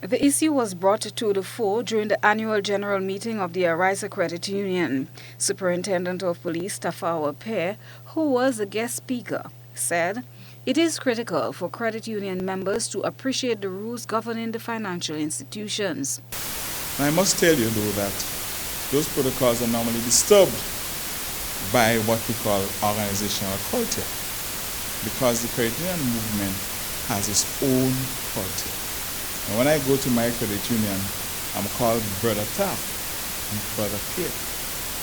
The issue was brought to the fore during the annual general meeting of the Arisa Credit Union. Superintendent of Police Tafawa Pear, who was the guest speaker, said, "It is critical for credit union members to appreciate the rules governing the financial institutions." I must tell you, though, that those protocols are normally disturbed by what we call organizational culture, because the credit union movement has its own culture. And when I go to my credit union, I'm called Brother Taff, Brother Pear.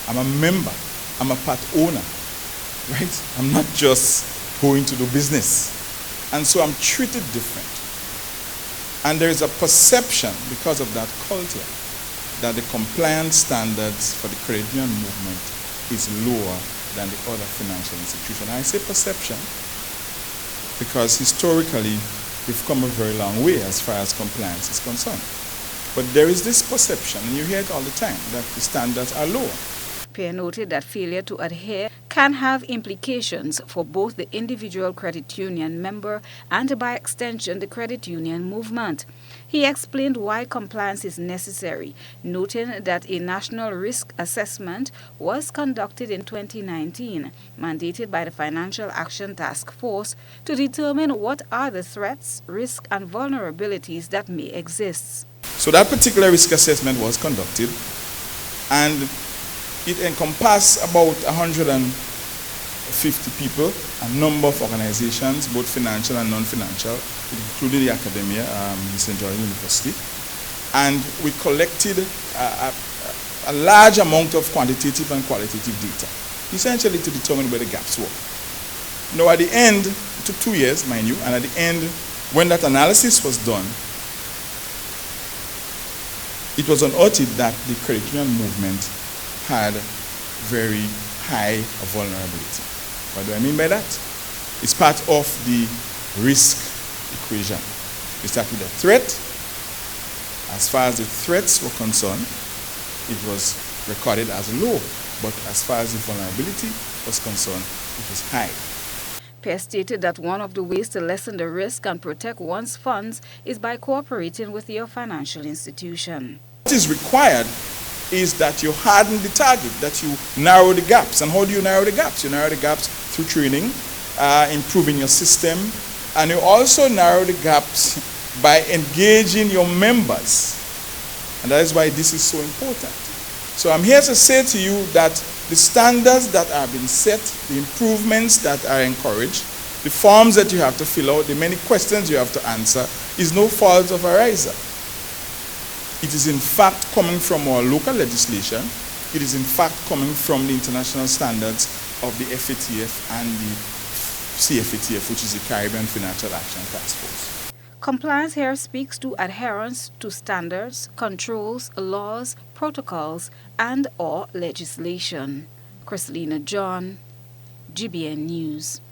I'm a member, I'm a part owner, right? I'm not just going to do business. And so I'm treated different. And there is a perception, because of that culture, that the compliance standards for the credit union movement is lower than the other financial institution. I say perception because historically we've come a very long way as far as compliance is concerned. But there is this perception, and you hear it all the time, that the standards are lower. Pear noted that failure to adhere can have implications for both the individual credit union member and, by extension, the credit union movement. He explained why compliance is necessary, noting that a national risk assessment was conducted in 2019, mandated by the Financial Action Task Force, to determine what are the threats, risks, and vulnerabilities that may exist. So that particular risk assessment was conducted, and it encompassed about 150 people, a number of organizations, both financial and non-financial, including the academia, the St. George University. And we collected a large amount of quantitative and qualitative data, essentially to determine where the gaps were. Now, at the end, it took 2 years, mind you, and at the end, when that analysis was done, it was unearthed that the credit union movement had very high vulnerability. What do I mean by that? It's part of the risk equation. We start with a threat. As far as the threats were concerned, it was recorded as low, but as far as the vulnerability was concerned, it was high. Pear stated that one of the ways to lessen the risk and protect one's funds is by cooperating with your financial institution. What is required is that you harden the target, that you narrow the gaps. And how do you narrow the gaps? You narrow the gaps through training, improving your system, and you also narrow the gaps by engaging your members. And that is why this is so important. So I'm here to say to you that the standards that are being set, the improvements that are encouraged, the forms that you have to fill out, the many questions you have to answer, is no fault of Arisa. It is in fact coming from our local legislation. It is in fact coming from the international standards of the FATF and the CFATF, which is the Caribbean Financial Action Task Force. Compliance here speaks to adherence to standards, controls, laws, protocols, and/or legislation. Christelina John, GBN News.